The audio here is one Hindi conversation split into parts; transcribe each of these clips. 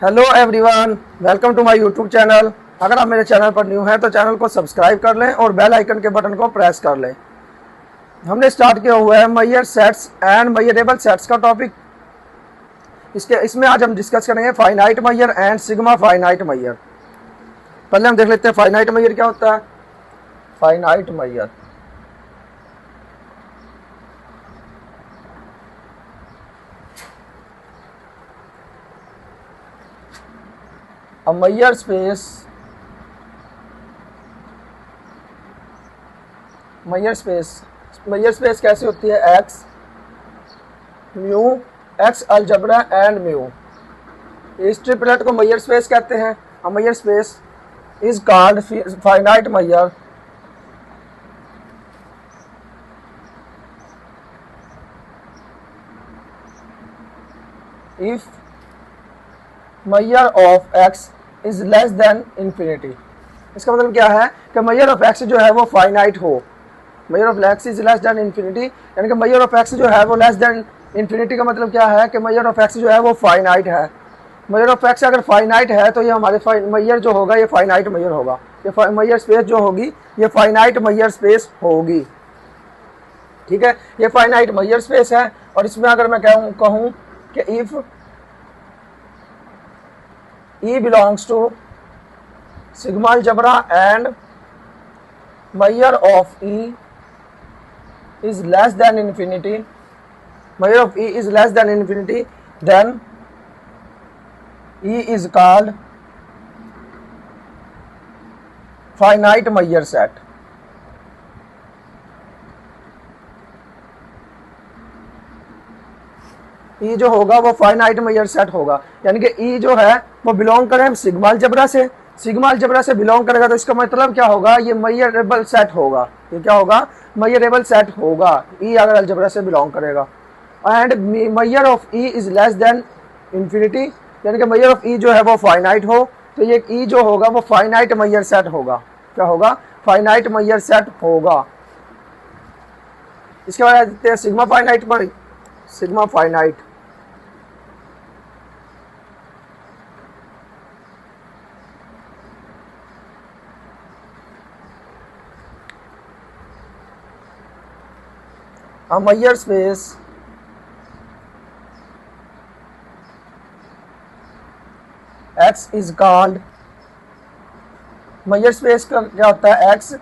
Hello everyone, welcome to my YouTube channel. अगर आप मेरे चैनल पर न्यू हैं तो चैनल को सब्सक्राइब कर लें और बेल आइकन के बटन को प्रेस कर लें। हमने स्टार्ट किया हुआ है मैयर सेट्स एंड मैयरेबल सेट्स का टॉपिक। इसमें आज हम डिस्कस करेंगे finite Maihar and sigma finite Maihar. पहले हम देख लेते हैं फाइनाइट मैयर क्या होता है। Finite Maihar a Meyer space कैसे होती है? X mu x algebra and mu. इस ट्रिपलेट को मैयर स्पेस कहते हैं। a Meyer space is called finite Meyer if measure of x is less than infinity. इसका मतलब क्या है कि मैयर ऑफ एक्स जो है वो फाइनाइट हो। Measure of x is less than infinity, यानी कि मैयर ऑफ एक्स जो है वो लेस देन इन्फिनिटी का मतलब क्या है कि मैयर ऑफ एक्स जो है वो फाइनाइट है। मैयर ऑफ एक्स अगर फाइनाइट है तो ये हमारे मैयर जो होगा ये फाइनाइट मैयर होगा। ये मैयर स्पेस जो होगी ये फाइनाइट मैयर स्पेस होगी। ठीक है, ये फाइनाइट मैयर स्पेस है। और इसमें अगर मैं कहूँ कि if E belongs to sigma algebra and measure of E is less than infinity, measure of E is less than infinity, then E is called finite Meyer set। ई जो होगा वो फाइनाइट मैयर सेट होगा, यानी कि ई जो है वो बिलोंग करे सिग्मा अलजेब्रा से। सिग्मा अलजेब्रा से बिलोंग करेगा तो इसका मतलब क्या होगा? ये मैयरेबल सेट होगा। ये क्या होगा? मैयरेबल सेट होगा ई अगर अलजेब्रा से बिलोंग करेगा। And measure of E is less than infinity, यानी कि मैयर ऑफ ई जो है वो फाइनाइट हो, तो ये ई जो होगा वो फाइनाइट मैयर सेट होगा। क्या होगा? फाइनाइट मैयर सेट होगा। इसके बाद देखते हैं सिग्मा फाइनाइट पर। Sigma finite a Meyer space X is called, Meyer space का क्या होता है? X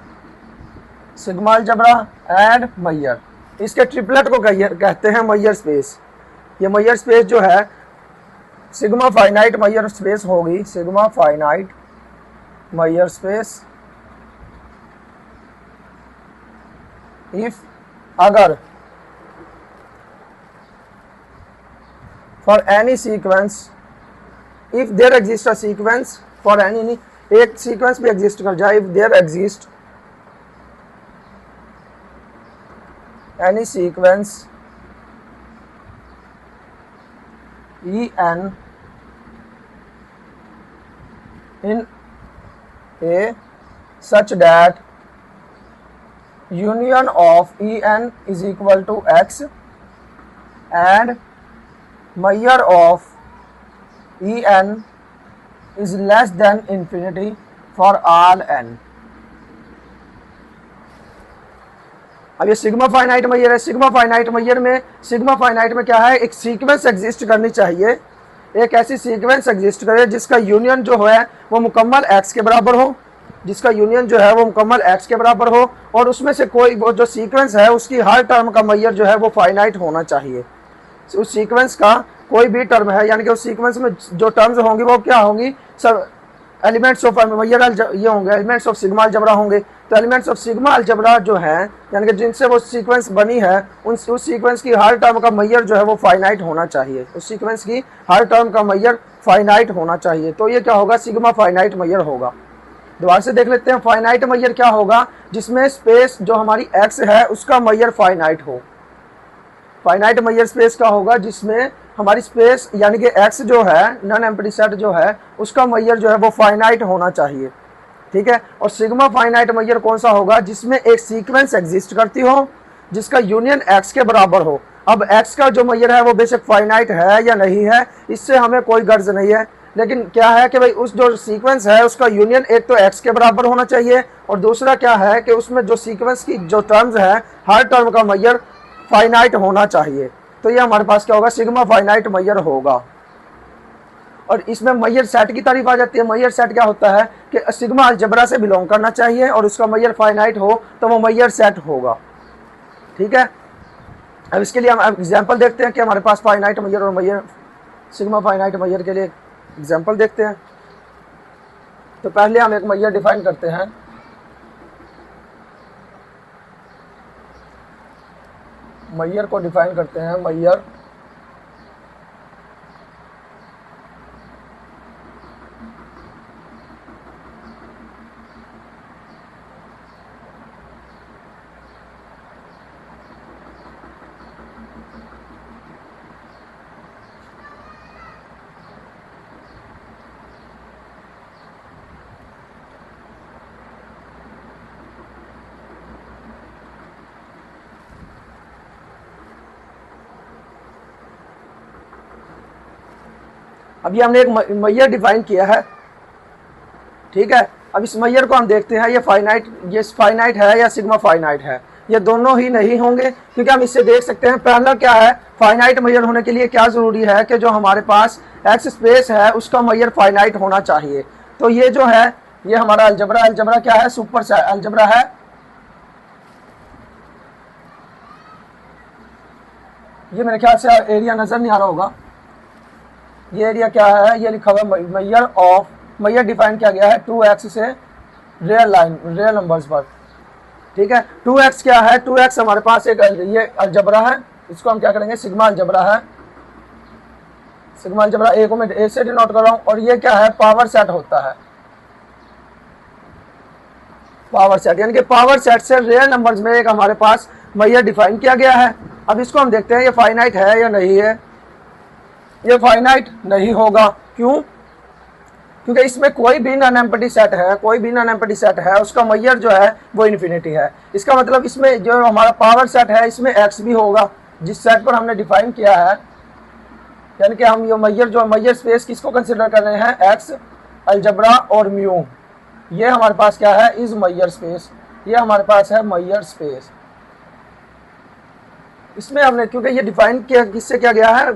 sigma algebra and measure. इसके ट्रिपलेट को कहते हैं मैयर स्पेस। ये मैयर स्पेस जो है सिग्मा फाइनाइट मैयर स्पेस होगी। Sigma finite Maihar space if अगर for any sequence, if there exists a sequence for any, एक sequence भी exist कर जाए, if there exists any sequence en in a such that union of en is equal to x and measure of En is less than infinity for all n। अब ये सिग्मा फाइनाइट मैयर है। सिग्मा फाइनाइट मैयर में क्या है? एक सीक्वेंस एग्जिस्ट करनी चाहिए। एक ऐसी सीक्वेंस एग्जिस्ट करे जिसका यूनियन जो है वो मुकम्मल एक्स के बराबर हो, जिसका यूनियन जो है वो मुकम्मल एक्स के बराबर हो, और उसमें से कोई वो जो सीक्वेंस है उसकी हर टर्म का मैयर जो है वो फाइनाइट होना चाहिए। उस सीक्वेंस का कोई भी टर्म है, यानी कि उस सीक्वेंस में जो टर्म्स होंगी वो क्या होंगी? सब एलिमेंट्स ऑफ मैयर ये होंगे, एलिमेंट्स ऑफ सिग्मा अलजेब्रा होंगे। तो एलिमेंट्स ऑफ सिग्मा अलजेब्रा जो है, यानी कि जिनसे वो सीक्वेंस बनी है, उस सीक्वेंस की हर टर्म का मैयर जो है वो फाइनाइट होना चाहिए। उस सीक्वेंस की हर टर्म का मैयर फाइनाइट होना चाहिए। तो ये क्या होगा? सिग्मा फाइनाइट मैयर होगा। दोबारा से देख लेते हैं। फाइनाइट मैयर क्या होगा? जिसमें स्पेस जो हमारी एक्स है उसका मैयर फाइनाइट हो। फाइनाइट मैयर स्पेस का होगा जिसमें हमारी स्पेस यानी कि एक्स जो है, नॉन एम्प्टी सेट जो है, उसका मैयर जो है वो फाइनाइट होना चाहिए। ठीक है। और सिग्मा फाइनाइट मैयर कौन सा होगा? जिसमें एक सीक्वेंस एग्जिस्ट करती हो जिसका यूनियन एक्स के बराबर हो। अब एक्स का जो मैयर है वो बेशक फाइनाइट है या नहीं है, इससे हमें कोई गर्ज नहीं है, लेकिन क्या है कि भाई उस जो सीक्वेंस है उसका यूनियन एक तो x के बराबर होना चाहिए, और दूसरा क्या है कि उसमें जो सीक्वेंस की जो टर्म्स है हर टर्म का मैयर फाइनाइट होना चाहिए। तो ये हमारे पास क्या होगा, सिग्मा फाइनाइट मैयर होगा। और इसमें मैयर सेट की तारीफ आ जाती है। मैयर सेट क्या होता है कि सिग्मा अलजबरा से बिलोंग करना चाहिए और उसका मैयर फाइनाइट हो तो वो मैयर सेट होगा। ठीक है, अब इसके लिए हम एग्जांपल देखते हैं कि हमारे पास फाइनाइट मैयर और मैयर सिग्मा फाइनाइट मैयर के लिए एग्जांपल देखते हैं। तो पहले हम एक मैयर डिफाइन करते हैं। मैयर को डिफाइन करते हैं, मैयर अभी हमने एक मैयर डिफाइन किया है। ठीक है, अब इस मैयर को हम देखते हैं ये फाइनाइट है या सिग्मा फाइनाइट है। ये दोनों ही नहीं होंगे, क्योंकि हम इससे देख सकते हैं पहला क्या है, फाइनाइट मैयर होने के लिए क्या जरूरी है कि जो हमारे पास एक्स स्पेस है उसका मैयर फाइनाइट होना चाहिए। तो ये जो है ये हमारा अलजबरा क्या है, सुपर अलजबरा है। ये मेरे ख्याल से एरिया नजर नहीं आ रहा होगा। ये एरिया क्या है, ये लिखा हुआ मैयर डिफाइन किया गया है 2x से रियल नंबर्स पर। ठीक है, 2x क्या है, 2x हमारे पास एक ये अलजबरा है, इसको हम क्या करेंगे, सिग्मा अलजबरा है। सिग्मा अलजबरा ए को मैं ए से डिनोट कर रहा हूं, और ये क्या है, पावर सेट होता है। पावर सेट यानी कि पावर सेट से रियल नंबर्स में एक हमारे पास मैयर डिफाइन किया गया है। अब इसको हम देखते हैं ये फाइनाइट है या नहीं है। ये फाइनाइट नहीं होगा, क्यों? क्योंकि इसमें कोई भी नॉन एम्प्टी सेट है, उसका मैयर जो है वो इन्फिनिटी है। इसका मतलब इसमें जो हमारा पावर सेट है इसमें x भी होगा जिस सेट पर हमने डिफाइन किया है। यानी कि हम ये मैयर स्पेस किसको कंसिडर कर रहे हैं, x अलजबरा और म्यू। ये हमारे पास क्या है, इज मैयर स्पेस। ये हमारे पास है मैयर स्पेस। इसमें हमने क्योंकि ये डिफाइन किया किससे किया गया है,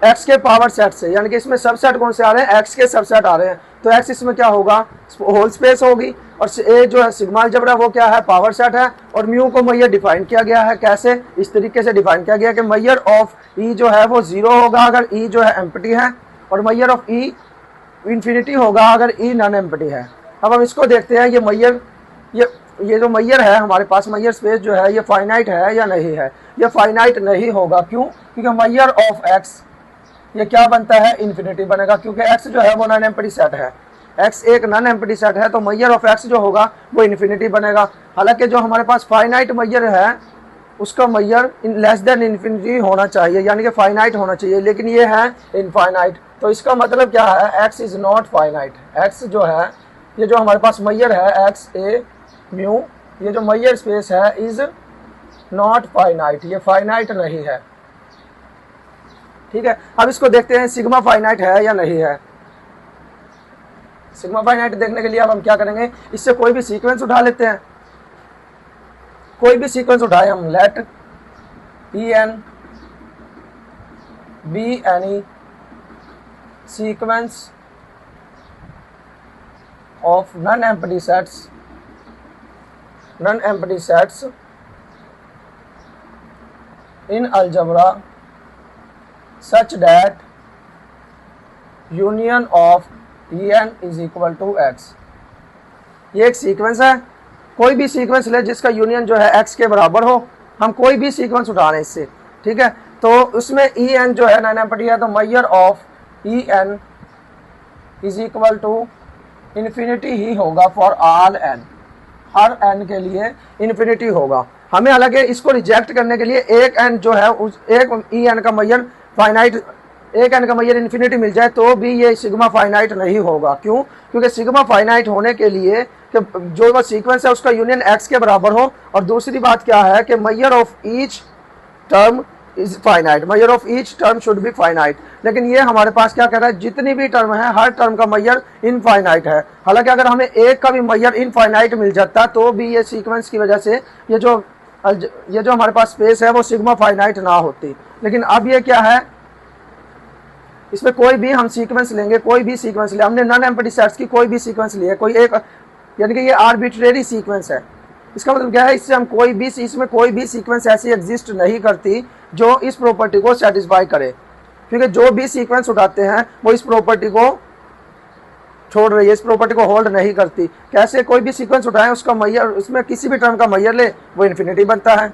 x के पावर सेट से, यानी कि इसमें सबसेट कौन से आ रहे हैं, x के सबसेट आ रहे हैं। तो x इसमें क्या होगा, होल स्पेस होगी, और a जो है सिग्मा अलजबरा वो क्या है, पावर सेट है। और म्यू को मैयर डिफाइन किया गया है, कैसे, इस तरीके से डिफाइन किया गया कि मैयर ऑफ e जो है वो 0 होगा अगर e जो है एम्प्टी है, और मैयर ऑफ e इन्फिनिटी होगा अगर e नॉन एम्प्टी है। अब हम इसको देखते हैं, ये जो मैयर है हमारे पास, मैयर स्पेस जो है ये फाइनाइट है या नहीं है। ये फाइनाइट नहीं होगा, क्यों? क्योंकि मैयर ऑफ x ये क्या बनता है, इन्फिनिटी बनेगा, क्योंकि x जो है वो नॉन एम्प्टी सेट है। x एक नॉन एम्प्टी सेट है, तो मैयर ऑफ x जो होगा वो इन्फिनिटी बनेगा। हालांकि जो हमारे पास फाइनाइट मैयर है उसका मैयर लेस देन इन्फिनिटी होना चाहिए, यानी कि फाइनाइट होना चाहिए, लेकिन ये है इनफाइनाइट। तो इसका मतलब क्या है, x is not finite. x जो है, ये जो हमारे पास मैयर है x a म्यू, ये जो मैयर स्पेस है इज नॉट फाइनाइट, ये फाइनाइट नहीं है। ठीक है, अब इसको देखते हैं सिग्मा फाइनाइट है या नहीं है। सिग्मा फाइनाइट देखने के लिए अब हम क्या करेंगे, इससे कोई भी सीक्वेंस उठा लेते हैं। कोई भी सीक्वेंस उठाए हम, let en be any sequence of non empty sets in algebra such that union of en is equal to x। ये एक सीक्वेंस है, कोई भी सीक्वेंस ले जिसका यूनियन जो है x के बराबर हो। हम कोई भी सीक्वेंस उठा रहे हैं इससे, ठीक है, तो उसमें en जो है नॉन एम्प्टी है, तो measure of en is equal to infinity ही होगा फॉर ऑल n, हर n के लिए इन्फिनिटी होगा। हमें हालांकि इसको रिजेक्ट करने के लिए एक n जो है उस एक en का मैयर फाइनाइट, एक n का मैयर इन्फिनिटी मिल जाए तो भी ये सिग्मा फाइनाइट नहीं होगा। क्यों? क्योंकि सिग्मा फाइनाइट होने के लिए कि जो वह सीक्वेंस है उसका यूनियन x के बराबर हो, और दूसरी बात क्या है कि measure of each term is finite, measure of each term should be finite. लेकिन ये हमारे पास क्या कह रहा है, जितनी भी टर्म है हर टर्म का मैयर इनफाइनाइट है। हालांकि अगर हमें एक का भी मैयर इनफाइनाइट मिल जाता तो भी ये सीक्वेंस की वजह से ये जो हमारे पास स्पेस है वो सिग्मा फाइनाइट ना होती। लेकिन अब ये क्या है, इसमें कोई भी हम सीक्वेंस लेंगे, कोई भी सीक्वेंस ले, हमने नॉन एम्प्टी सेट्स की कोई भी सीक्वेंस ली है, कोई एक, यानी कि ये आर्बिट्रेरी सीक्वेंस है। इसका मतलब क्या है, इससे हम इसमें कोई भी सीक्वेंस ऐसी एग्जिस्ट नहीं करती जो इस प्रॉपर्टी को सेटिस्फाई करे, क्योंकि जो भी सीक्वेंस उठाते हैं वो इस प्रॉपर्टी को छोड़ रही है, इस प्रॉपर्टी को होल्ड नहीं करती। कैसे, कोई भी सीक्वेंस उठाएं उसका मैयर, उसमें किसी भी टर्म का मैयर ले वो इन्फिनिटी बनता है।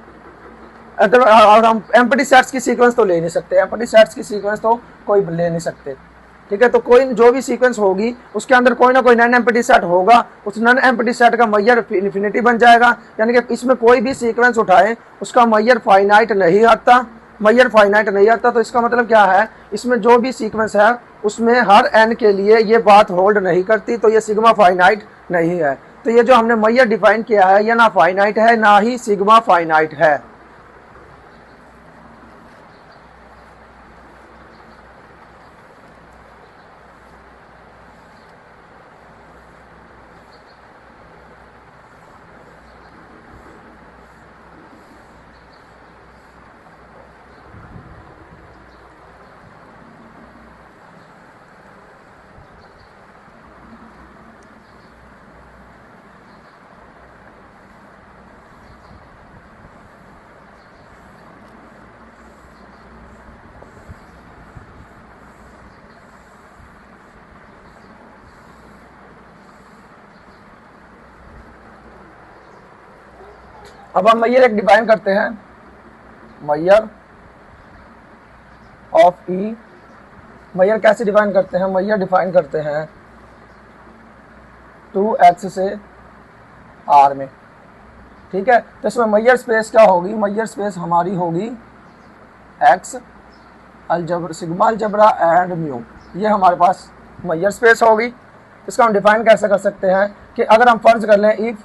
अगर और हम एम्प्टी सेट्स की सीक्वेंस तो ले नहीं सकते, एम्प्टी सेट्स की सीक्वेंस तो कोई ले नहीं सकते, ठीक है। तो कोई जो भी सीक्वेंस होगी उसके अंदर कोई ना कोई नॉन एम्प्टी सेट होगा, उस नॉन एम्प्टी सेट का मैयर इन्फिनिटी बन जाएगा। यानी कि इसमें कोई भी सीक्वेंस उठाए उसका मैयर फाइनाइट नहीं आता, मैयर फाइनाइट नहीं आता। तो इसका मतलब क्या है, इसमें जो भी सीक्वेंस है उसमें हर n के लिए ये बात होल्ड नहीं करती, तो ये सिग्मा फाइनाइट नहीं है। तो ये जो हमने मैयर डिफाइन किया है ये ना फाइनाइट है ना ही सिग्मा फाइनाइट है। अब हम मैयर एक डिफाइन करते हैं, मैयर ऑफ ई। मैयर कैसे डिफाइन करते हैं, मैयर डिफाइन करते हैं 2x से r में, ठीक है। तो इसमें मैयर स्पेस क्या होगी, मैयर स्पेस हमारी होगी x अलजब्रा, सिग्मा अलजब्रा एंड म्यू, ये हमारे पास मैयर स्पेस होगी। इसका हम डिफाइन कैसे कर सकते हैं कि अगर हम फर्ज कर लें if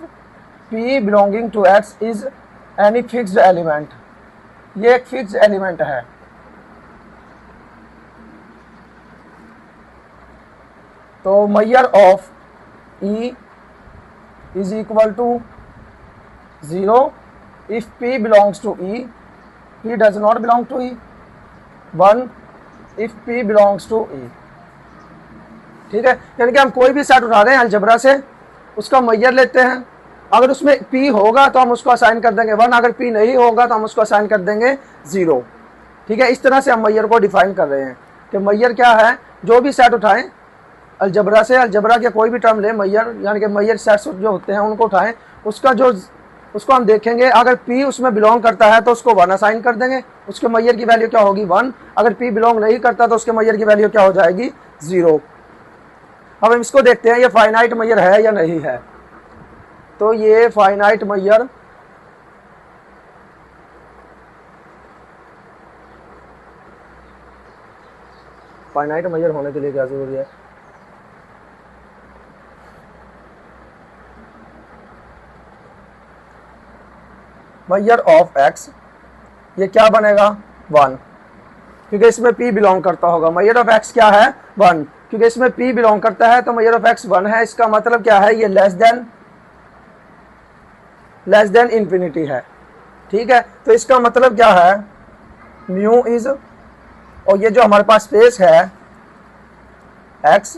P belonging to X is any fixed element, ये एक फिक्स्ड एलिमेंट है, तो measure of E is equal to 0 if P belongs to E, P does not belong to E, 1 if P belongs to E, ठीक है। यानी कि हम कोई भी सेट उठा रहे हैं अलजबरा से, उसका मैयर लेते हैं, अगर उसमें P होगा तो हम उसको असाइन कर देंगे 1, अगर P नहीं होगा तो हम उसको असाइन कर देंगे 0, ठीक है। इस तरह से हम मैयर को डिफाइन कर रहे हैं कि मैयर क्या है, जो भी सेट उठाएं अलजबरा से, अलजबरा के कोई भी टर्म ले मैयर, यानी कि मैयर सेट्स जो होते हैं उनको उठाएं, उसको हम देखेंगे, अगर P उसमें बिलोंग करता है तो उसको 1 असाइन कर देंगे, उसके मैयर की वैल्यू क्या होगी 1। अगर P बिलोंग नहीं करता तो उसके मैयर की वैल्यू क्या हो जाएगी 0। अब हम इसको देखते हैं ये फाइनाइट मैयर है या नहीं है। तो ये फाइनाइट मैयर होने के लिए क्या जरूरी है, मैयर ऑफ x, ये क्या बनेगा 1, क्योंकि इसमें P बिलोंग करता होगा। मैयर ऑफ x क्या है 1, क्योंकि इसमें P बिलोंग करता है तो मैयर ऑफ x 1 है। इसका मतलब क्या है, ये लेस देन इंफिनिटी है, ठीक है। तो इसका मतलब क्या है, म्यू इज, और ये जो हमारे पास स्पेस है x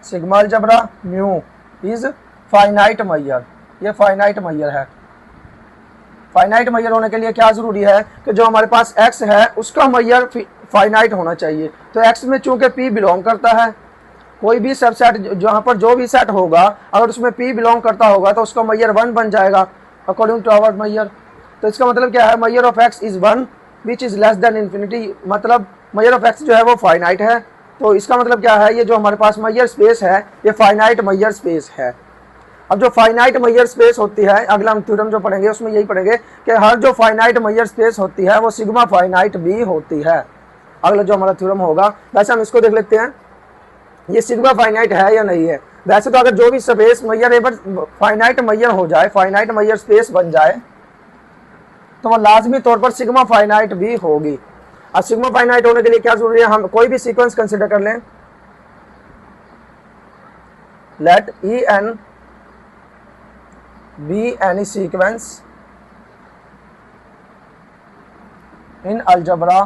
sigma algebra mu is finite measure, ये फाइनाइट मैयर है। फाइनाइट मैयर होने के लिए क्या जरूरी है कि जो हमारे पास x है उसका मैयर फाइनाइट होना चाहिए। तो x में चूंकि P बिलोंग करता है, कोई भी सबसेट जहाँ पर जो भी सेट होगा अगर उसमें P बिलोंग करता होगा तो उसका मैयर 1 बन जाएगा अकॉर्डिंग टू आवर मैयर। तो इसका मतलब क्या है, measure of x is 1 which is less than infinity, मतलब मैयर ऑफ x जो है वो फाइनाइट है। तो इसका मतलब क्या है, ये जो हमारे पास मैयर स्पेस है ये फाइनाइट मैयर स्पेस है। अब जो फाइनाइट मैयर स्पेस होती है, अगला हम थ्योरम जो पढ़ेंगे उसमें यही पढ़ेंगे कि हर जो फाइनाइट मैयर स्पेस होती है वो सिग्मा फाइनाइट भी होती है। अगला जो हमारा थ्योरम होगा, वैसे हम इसको देख लेते हैं, ये सिग्मा फाइनाइट है या नहीं है। वैसे तो अगर जो भी स्पेस मैयर फाइनाइट मैयर हो जाए, फाइनाइट मैयर स्पेस बन जाए, तो वो लाजमी तौर पर सिग्मा फाइनाइट भी होगी। अब सिग्मा फाइनाइट होने के लिए क्या जरूरी है, हम कोई भी सीक्वेंस कंसिडर कर लें, let E N be any sequence in algebra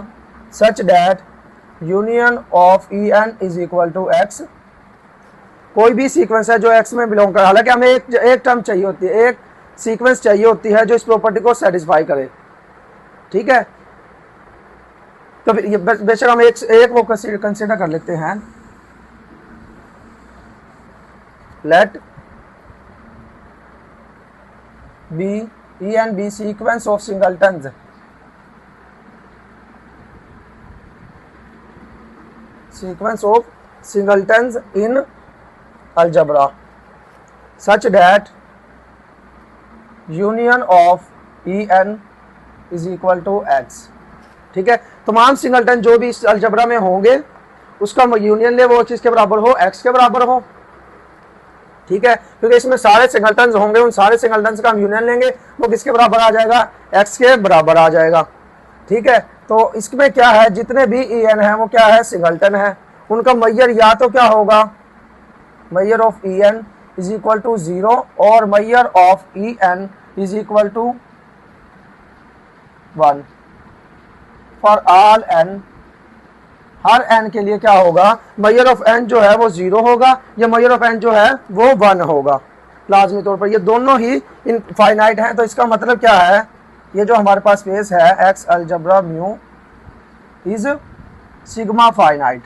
such that union of en is equal to x। कोई भी सीक्वेंस है जो x में बिलोंग करे, हालांकि हमें एक टर्म चाहिए होती है, एक सीक्वेंस चाहिए होती है जो इस प्रॉपर्टी को सेटिस्फाई करे, ठीक है। तो ये बेशक हम एक वो कंसीडर कर लेते हैं, let be E N be sequence of singletons, sequence of singletons in algebra such that union of en is equal to x। ठीक है, तमाम सिंगलटन जो भी इस अलजबरा में होंगे उसका यूनियन ले वो किसके बराबर हो, x के बराबर हो। ठीक है, क्योंकि इसमें सारे सिंगलटन्स होंगे, उन सारे सिंगलटन्स का हम यूनियन लेंगे वो किसके बराबर आ जाएगा, x के बराबर आ जाएगा। ठीक है, तो इसमें क्या है, जितने भी ई एन है वो क्या है, सिंगलटन है, उनका मैयर या तो क्या होगा, measure of E N is equal to 0 और measure of E N is equal to 1 for all n. हर एन के लिए क्या होगा, मैयर ऑफ एन जो है वो 0 होगा या मैयर ऑफ एन जो है वो 1 होगा लाजमी तौर पर। ये दोनों ही इनफाइनाइट हैं, तो इसका मतलब क्या है, ये जो हमारे पास स्पेस है x algebra mu is sigma finite.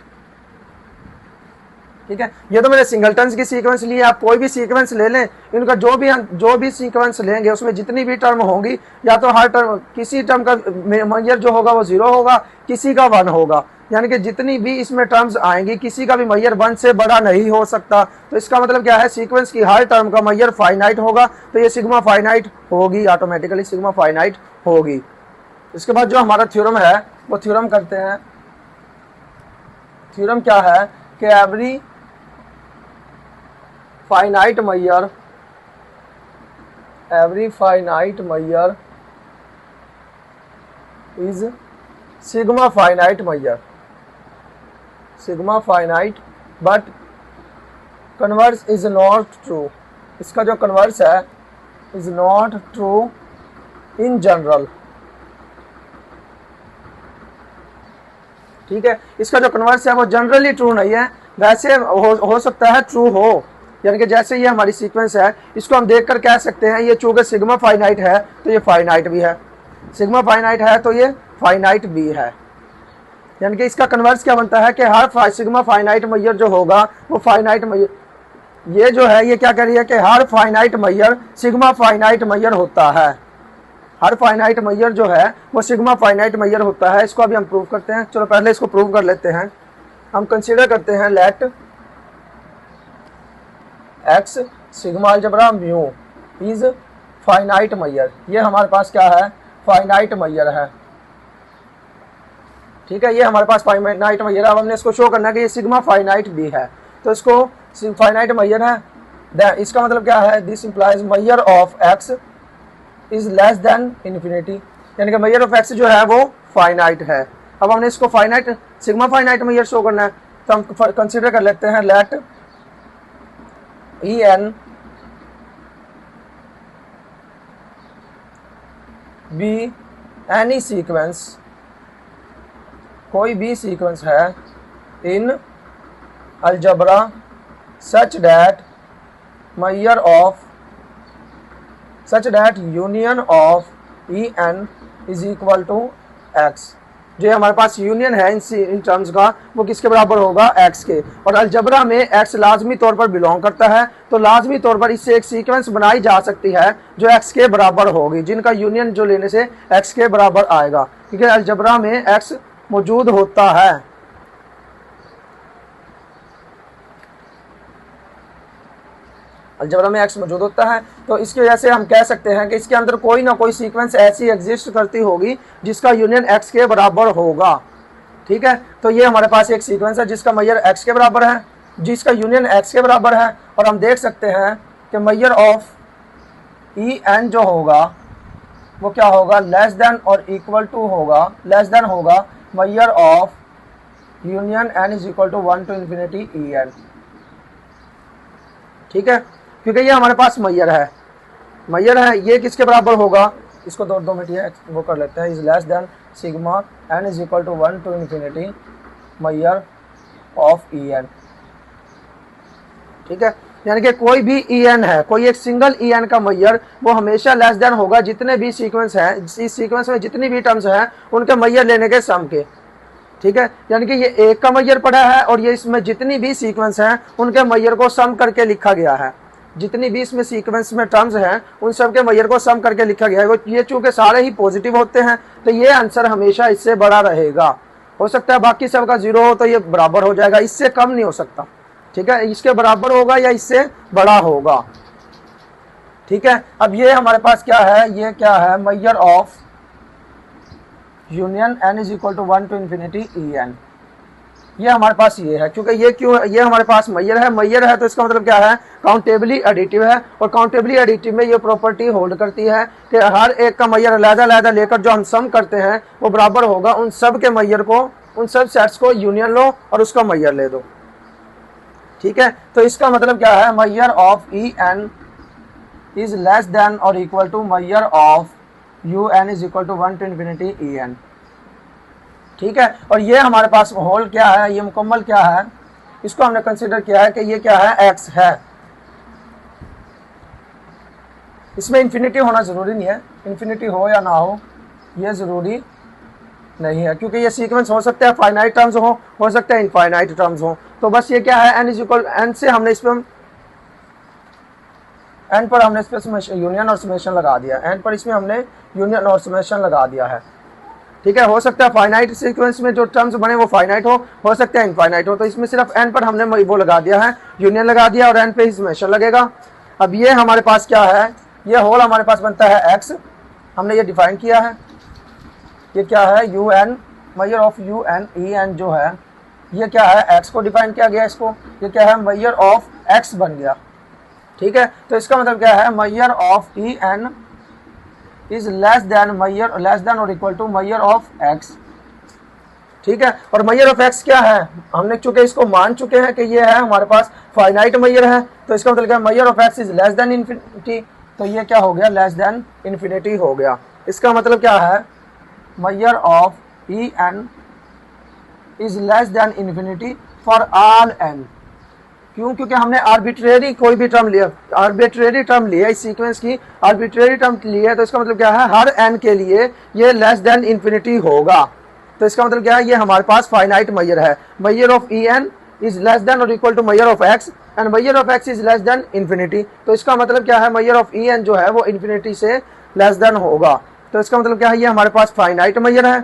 ठीक है, ये तो मैंने सिंगलटन्स की सीक्वेंस ली है, आप कोई भी सीक्वेंस ले लें, इनका जो भी सीक्वेंस लेंगे उसमें जितनी भी टर्म होंगी, या तो हर टर्म किसी टर्म का मैयर जो होगा वो 0 होगा, किसी का 1 होगा, यानी कि जितनी भी इसमें टर्म्स आएंगी किसी का भी मैयर 1 से बड़ा नहीं हो सकता। तो इसका मतलब क्या है, सीक्वेंस की हर टर्म का मैयर फाइनाइट होगा, तो ये सिग्मा फाइनाइट होगी, ऑटोमेटिकली सिग्मा फाइनाइट होगी। इसके बाद जो हमारा थ्योरम है वो थ्योरम करते हैं। थ्योरम क्या है कि every finite measure is sigma finite measure, sigma finite but converse is not true. इसका जो कन्वर्स है is not true in general. ठीक है, इसका जो कन्वर्स है वो जनरली ट्रू नहीं है, वैसे हो सकता है ट्रू हो, यानी कि जैसे ये हमारी सीक्वेंस है इसको हम देखकर कह सकते हैं ये चूंकि सिग्मा फाइनाइट है तो ये फाइनाइट भी है, सिग्मा फाइनाइट है तो ये फाइनाइट भी है। यानी कि इसका कन्वर्स क्या बनता है कि हर सिग्मा फाइनाइट मैयर जो होगा वो फाइनाइट मैयर, ये जो है ये क्या कह रही है कि हर finite measure sigma finite Maihar होता है, हर फाइनाइट मैयर जो है वो सिग्मा फाइनाइट मैयर होता है। इसको अभी हम प्रूव करते हैं, चलो पहले इसको प्रूव कर लेते हैं। हम कंसीडर करते हैं let X sigma algebra mu is finite measure, ये हमारे पास क्या है, फाइनाइट मैयर है। ठीक है, ये हमारे पास फाइनाइट मैयर है। अब हमने इसको शो करना है कि ये सिग्मा फाइनाइट भी है, तो इसको फाइनाइट मैयर है, इसका मतलब क्या है, this implies measure of x is less than infinity, यानी कि मैयर ऑफ एक्स जो है वो फाइनाइट है। अब हमने इसको finite sigma finite measure show करना है, तो हम कंसीडर कर लेते हैं let E N be any sequence, कोई भी सीक्वेंस है in algebra such that union of E N is equal to X. जो हमारे पास यूनियन है इन टर्म्स का वो किसके बराबर होगा, x के। और अलजबरा में x लाजमी तौर पर बिलोंग करता है, तो लाजमी तौर पर इससे एक सीक्वेंस बनाई जा सकती है जो x के बराबर होगी, जिनका यूनियन जो लेने से x के बराबर आएगा, क्योंकि अलजबरा में x मौजूद होता है। अलजबरा में x मौजूद होता है, तो इसकी वजह से हम कह सकते हैं कि इसके अंदर कोई ना कोई सीक्वेंस ऐसी एग्जिस्ट करती होगी जिसका यूनियन x के बराबर होगा। ठीक है, तो ये हमारे पास एक सीक्वेंस है जिसका मैयर x के बराबर है, जिसका यूनियन x के बराबर है, और हम देख सकते हैं कि मैयर ऑफ ई एन जो होगा वो क्या होगा, लेस देन और इक्वल टू होगा, लेस देन होगा measure of union n is equal to 1 to infinity E n. ठीक है, क्योंकि ये हमारे पास मैयर है, मैयर है, ये किसके बराबर होगा, इसको 2 मिनट ये वो कर लेते हैं, is less than sigma n is equal to 1 to infinity measure of E n. ठीक है, यानी कि कोई भी ई एन है, कोई एक सिंगल ई एन का मैयर वो हमेशा लेस देन होगा जितने भी सीक्वेंस हैं, इस सीक्वेंस में जितनी भी टर्म्स हैं उनके मैयर लेने के सम के। ठीक है, यानी कि ये एक का मैयर पड़ा है और ये इसमें जितनी भी सीक्वेंस हैं उनके मैयर को सम करके लिखा गया है, जितनी भी इसमें सीक्वेंस में टर्म्स हैं उन सब के मैयर को सम करके लिखा गया है। ये चूंकि सारे ही पॉजिटिव होते हैं तो ये आंसर हमेशा इससे बड़ा रहेगा। हो सकता है बाकी सबका 0 हो तो ये बराबर हो जाएगा, इससे कम नहीं हो सकता। ठीक है, इसके बराबर होगा या इससे बड़ा होगा। ठीक है, अब ये हमारे पास क्या है, ये क्या है, measure of union n is equal to 1 to infinity E n. ये हमारे पास ये है, क्योंकि ये क्यों, ये हमारे पास मैयर है, मैयर है तो इसका मतलब क्या है, काउंटेबली एडिटिव है, और काउंटेबली एडिटिव में ये प्रॉपर्टी होल्ड करती है कि हर एक का मैयर अलग-अलग लेकर जो हम सम करते हैं वो बराबर होगा उन सब के मैयर को, उन सब सेट्स को यूनियन लो और उसका मैयर ले दो। ठीक है, तो इसका मतलब क्या है, measure of E N is less than और equal to measure of U n is equal to 1 to infinity E n. ठीक है, और ये हमारे पास होल क्या है, ये मुकम्मल क्या है, इसको हमने कंसीडर किया है कि ये क्या है, एक्स है। इसमें इन्फिनिटी होना जरूरी नहीं है, इन्फिनिटी हो या ना हो ये जरूरी नहीं है, क्योंकि ये सीक्वेंस हो सकता है फाइनाइट टर्म्स हो सकता है इनफाइनाइट टर्म्स हो। तो बस ये क्या है, n इज इक्वल n से हमने इस पर n पर हमने इस पर यूनियन और समेशन लगा दिया, n पर इसमें हमने यूनियन और समेशन लगा दिया है। ठीक है, हो सकता है फाइनाइट सीक्वेंस में जो टर्म्स बने वो फाइनाइट हो सकता है इनफाइनाइट हो, तो इसमें सिर्फ n पर हमने वो लगा दिया है, यूनियन लगा दिया और n पे ही समेशन लगेगा। अब ये हमारे पास क्या है, ये होल हमारे पास बनता है x, हमने ये डिफाइन किया है, ये क्या है, U n, measure of U n E n जो है ये क्या है, x को डिफाइन किया गया, इसको ये क्या है, मैयर ऑफ x बन गया। ठीक है, तो इसका मतलब क्या है, measure of E N is less than measure, less than और equal to measure of x। ठीक है, और मैयर ऑफ x क्या है, हमने चूंकि इसको मान चुके हैं कि ये है हमारे पास फाइनाइट मैयर है, तो इसका मतलब क्या है, measure of x is less than infinity, तो ये क्या हो गया, लेस देन इन्फिनिटी हो गया। इसका मतलब क्या है, measure of E N is less than infinity for all n। क्यों, क्योंकि हमने आर्बिट्रेरी कोई भी टर्म लिया, आर्बिट्रेरी टर्म लिया, इस सीक्वेंस की आर्बिट्रेरी टर्म ली है, तो इसका मतलब क्या है, हर n के लिए ये लेस देन इन्फिनिटी होगा। तो इसका मतलब क्या है, ये हमारे पास फाइनाइट मैयर है, measure of E N is less than और equal to measure of x and measure of x is less than infinity. तो इसका मतलब क्या है, मैयर ऑफ ई एन जो है वो इन्फिनिटी से लेस देन होगा। तो इसका मतलब क्या है, ये हमारे पास फाइनाइट मैयर है,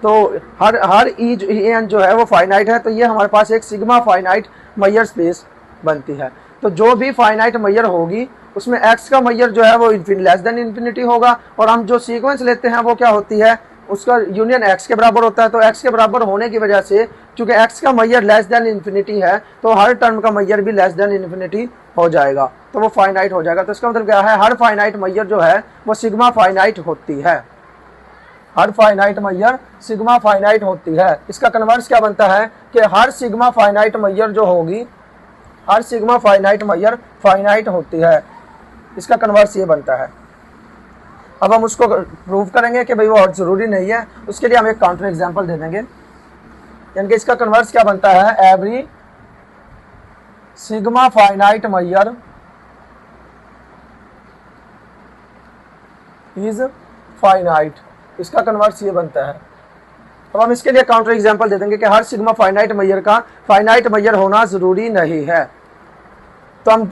तो हर ई एन जो है वो फाइनाइट है, तो ये हमारे पास एक सिग्मा फाइनाइट मैयर स्पेस बनती है। तो जो भी फाइनाइट मैयर होगी उसमें x का मैयर जो है वो लेस देन इन्फिनिटी होगा, और हम जो सीक्वेंस लेते हैं वो क्या होती है, उसका यूनियन x के बराबर होता है। तो x के बराबर होने की वजह से चूंकि x का मैयर लेस देन इन्फिनिटी है तो हर टर्म का मैयर भी लेस देन इन्फिनिटी हो जाएगा, तो वो फाइनाइट हो जाएगा। तो इसका मतलब क्या है, हर फाइनाइट मैयर जो है वो सिग्मा फाइनाइट होती है, हर फाइनाइट मैयर सिग्मा फाइनाइट होती है। इसका कन्वर्स क्या बनता है कि हर सिग्मा फाइनाइट मैयर जो होगी, हर सिग्मा फाइनाइट मैयर फाइनाइट होती है। इसका कन्वर्स ये बनता है। अब हम उसको प्रूव करेंगे कि भाई वो और ज़रूरी नहीं है, उसके लिए हम एक काउंटर एग्जांपल दे देंगे। यानी कि इसका कन्वर्स क्या बनता है, every sigma finite measure is finite. इसका कन्वर्स ये बनता है। अब हम इसके लिए काउंटर एग्जांपल दे देंगे कि हर सिग्मा फाइनाइट मैयर का फाइनाइट मैयर होना ज़रूरी नहीं है। तो हम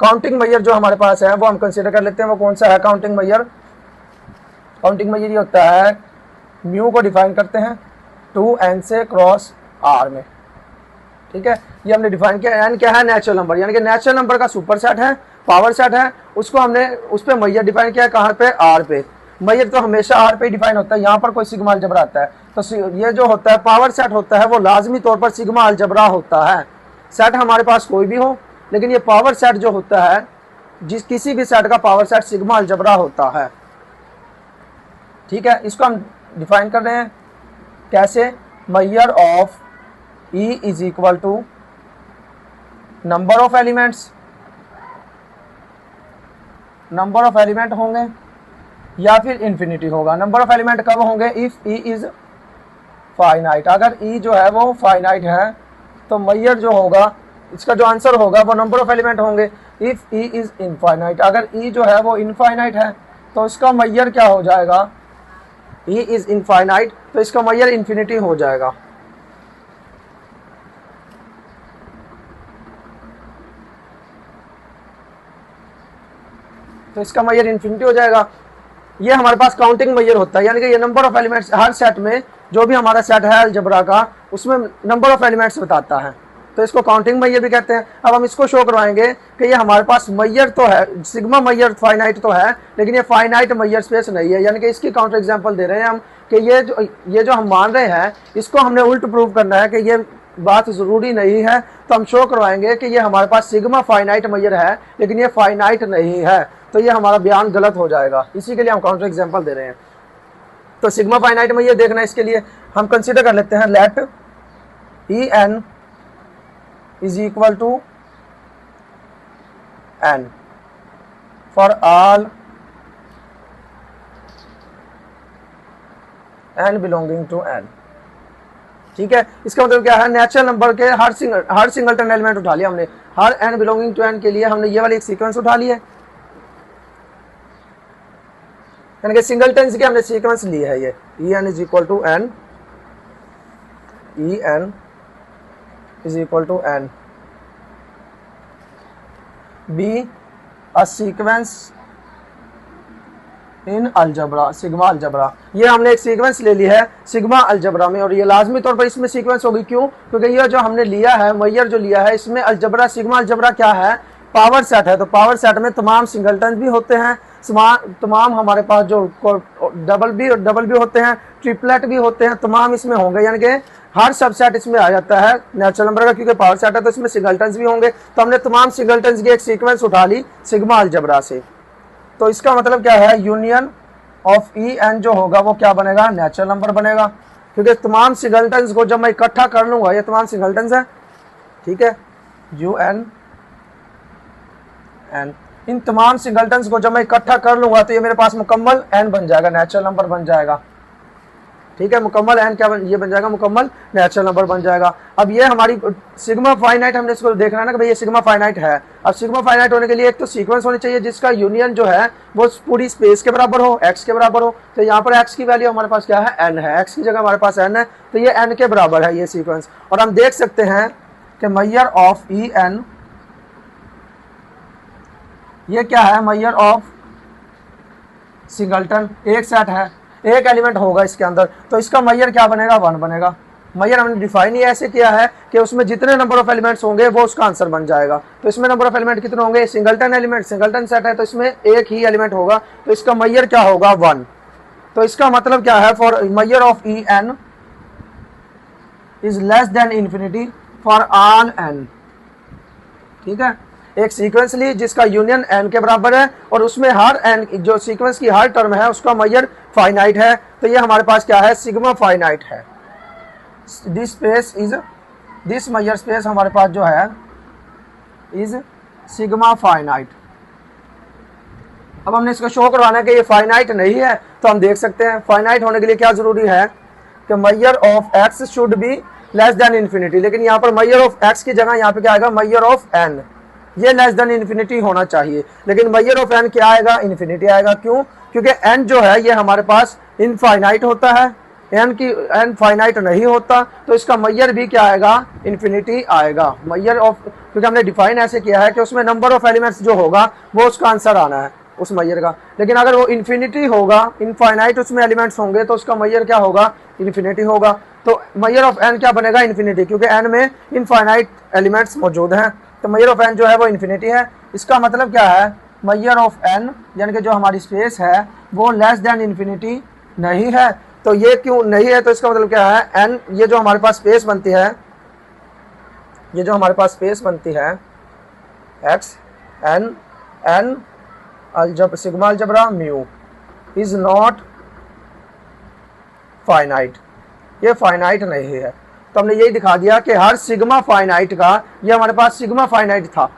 काउंटिंग मैयर जो हमारे पास है वो हम कंसीडर कर लेते हैं। वो कौन सा है काउंटिंग मैयर? काउंटिंग मैयर ये होता है, म्यू को डिफाइन करते हैं 2n से क्रॉस r में। ठीक है, ये हमने डिफाइन किया। n क्या है? नेचुरल नंबर, यानी कि नेचुरल नंबर का सुपर सेट है, पावर सेट है, उसको हमने उस पर मैयर डिफाइन किया है। कहाँ पे? r पे। मैयर तो हमेशा r पे डिफाइन होता है, यहाँ पर कोई सिग्मा अलजबरा आता है तो ये जो होता है पावर सेट होता है वो लाजमी तौर पर सिग्मा अलजबरा होता है। सेट हमारे पास कोई भी हो, लेकिन ये पावर सेट जो होता है, किसी भी सेट का पावर सेट सिग्मा अलजबरा होता है। ठीक है, इसको हम डिफाइन कर रहे हैं कैसे, measure of E is equal to number of elements, number of element होंगे या फिर इंफिनिटी होगा। नंबर ऑफ एलिमेंट कब होंगे, इफ ई इज फाइनाइट, अगर ई जो है वो फाइनाइट है तो मैयर जो होगा, इसका जो आंसर होगा वो नंबर ऑफ एलिमेंट होंगे। इफ ई इज इनफाइनाइट, अगर ई जो है वो इनफाइनाइट है तो इसका मैयर क्या हो जाएगा, ई इज इनफाइनाइट तो इसका मैयर इंफिनिटी हो जाएगा। तो इसका मैयर इंफिनिटी हो जाएगा। ये हमारे पास काउंटिंग मैयर होता है, यानी कि ये number of elements, her set में जो भी हमारा सेट है अलजेब्रा का उसमें नंबर ऑफ एलिमेंट्स बताता है, तो इसको काउंटिंग मैयर भी कहते हैं। अब हम इसको शो करवाएंगे कि ये हमारे पास मैयर तो है, सिग्मा मैयर फाइनाइट तो है, लेकिन ये फाइनाइट मैयर स्पेस नहीं है। यानी कि इसकी काउंटर एग्जांपल दे रहे हैं हम कि ये जो हम मान रहे हैं इसको हमने उल्ट प्रूव करना है कि ये बात ज़रूरी नहीं है। तो हम शो करवाएंगे कि ये हमारे पास सिग्मा फाइनाइट मैयर है लेकिन ये फाइनाइट नहीं है, तो ये हमारा बयान गलत हो जाएगा। इसी के लिए हम काउंटर एग्जांपल दे रहे हैं। तो सिग्मा फाइनाइट मैयर देखना है, इसके लिए हम कंसीडर कर लेते हैं let E N is equal to n for all n belonging to n। ठीक है, इसका मतलब क्या है, नेचुरल नंबर के हर सिंगलटन एलिमेंट उठा लिया हमने, हर n बिलोंगिंग टू n के लिए हमने ये वाली एक सीक्वेंस उठा लिया है, यानी कि सिंगलटन्स के हमने सीक्वेंस ली है। ये E N is equal to n, E N is equal to n, be a sequence in algebra, sigma algebra. ये हमने एक सीक्वेंस ले ली है सिग्मा अलजबरा में, और ये लाजमी तौर पर इसमें सीक्वेंस होगी। क्यों, क्योंकि ये जो हमने लिया है मैयर जो लिया है इसमें अलजबरा, सिग्मा अलजबरा क्या है, पावर सेट है। तो पावर सेट में तमाम सिंगलटन भी होते हैं, तमाम हमारे पास जो डबल भी होते हैं, ट्रिपलेट भी होते हैं, तमाम इसमें होंगे। यानी कि हर सबसेट इसमें आ जाता है नेचुरल नंबर का, क्योंकि पावर सेट है तो इसमें सिंगलटन्स भी होंगे। तो हमने तमाम सिंगलटन्स की एक सीक्वेंस उठा ली सिग्मा अलजबरा से। तो इसका मतलब क्या है, यूनियन ऑफ ई एन जो होगा वो क्या बनेगा, नेचुरल नंबर बनेगा, क्योंकि तमाम सिंगलटन्स को जब मैं इकट्ठा कर लूंगा, ये तमाम सिंगलटन्स है, ठीक है, यू एन एन, इन तमाम सिंगलटन्स को जब मैं इकट्ठा कर लूंगा तो ये मेरे पास मुकम्मल एन बन जाएगा, नेचुरल नंबर बन जाएगा। ठीक है, मुकम्मल एन क्या ये बन जाएगा, मुकम्मल नेचुरल नंबर बन जाएगा। अब ये हमारी सिग्मा फाइनाइट, हमने इसको देखना है ना कि भाई ये सिग्मा फाइनाइट है। अब सिग्मा फाइनाइट होने के लिए एक तो सीक्वेंस होनी चाहिए जिसका यूनियन जो है वो पूरी स्पेस के बराबर हो, एक्स के बराबर हो। तो यहाँ पर एक्स की वैल्यू हमारे पास क्या है, एन है, एक्स की जगह हमारे पास एन है, तो ये एन के बराबर है ये सीक्वेंस। और हम देख सकते हैं कि मैयर ऑफ ई एन, ये क्या है, मैयर ऑफ सिंगलटन, एक सेट है, एक एलिमेंट होगा इसके अंदर, तो इसका मैयर क्या बनेगा, 1 बनेगा। मैयर हमने डिफाइन ही ऐसे किया है कि उसमें जितने नंबर ऑफ एलिमेंट्स होंगे वो उसका आंसर बन जाएगा। तो इसमें नंबर ऑफ एलिमेंट कितने होंगे, सिंगलटन एलिमेंट, सिंगलटन सेट है तो इसमें एक ही एलिमेंट होगा, तो इसका मैयर क्या होगा, 1। तो इसका मतलब क्या है, for measure of E N is less than infinity for all n. ठीक है, एक सीक्वेंस ली जिसका यूनियन एन के बराबर है और उसमें हर एन जो सीक्वेंस की हर टर्म है उसका मैयर फाइनाइट है, तो ये हमारे पास क्या है, सिग्मा फाइनाइट है। दिस मैयर स्पेस हमारे पास जो है इज सिग्मा फाइनाइट। अब हमने इसको शो करवाना है कि ये फाइनाइट नहीं है, तो हम देख सकते हैं फाइनाइट होने के लिए क्या जरूरी है कि measure of X should be less than infinity, लेकिन यहाँ पर मैयर ऑफ एक्स की जगह यहाँ पे क्या आएगा, मैयर ऑफ एन, ये लेस देन इन्फिनिटी होना चाहिए, लेकिन मैयर ऑफ एन क्या आएगा, इन्फिनिटी आएगा। क्यों, क्योंकि एन जो है ये हमारे पास इनफाइनाइट होता है, एन फाइनाइट नहीं होता, तो इसका मैयर भी क्या आएगा, इन्फिनिटी आएगा। मैयर ऑफ, क्योंकि हमने डिफाइन ऐसे किया है कि उसमें नंबर ऑफ एलिमेंट्स जो होगा वो उसका आंसर आना है उस मैयर का, लेकिन अगर वो इन्फिनिटी होगा, इनफाइनाइट उसमें एलिमेंट्स होंगे तो उसका मैयर क्या होगा, इन्फिनिटी होगा। तो मैयर ऑफ एन क्या बनेगा, इन्फिनिटी, क्योंकि एन में इनफाइनाइट एलिमेंट्स मौजूद हैं, तो मैयर ऑफ एन जो है वो इन्फिनिटी है। इसका मतलब क्या है, मैयर ऑफ एन यानी कि जो हमारी स्पेस है वो लेस देन इन्फिनिटी नहीं है। तो ये क्यों नहीं है, तो इसका मतलब क्या है, एन, ये जो हमारे पास स्पेस बनती है, ये जो हमारे पास स्पेस बनती है X N sigma algebra mu is not finite, ये फाइनाइट नहीं है। तो हमने यही दिखा दिया कि हर सिग्मा फाइनाइट का, ये हमारे पास सिग्मा फाइनाइट था,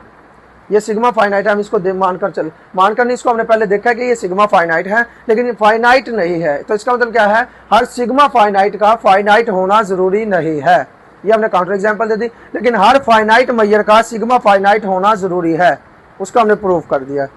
ये सिग्मा फाइनाइट है, हम इसको मानकर नहीं, इसको हमने पहले देखा है कि ये सिग्मा फाइनाइट है, लेकिन ये फाइनाइट नहीं है। तो इसका मतलब क्या है, हर सिग्मा फाइनाइट का फाइनाइट होना जरूरी नहीं है। ये हमने काउंटर एग्जांपल दे दी, लेकिन हर फाइनाइट मैयर का सिग्मा फाइनाइट होना जरूरी है, उसको हमने प्रूव कर दिया।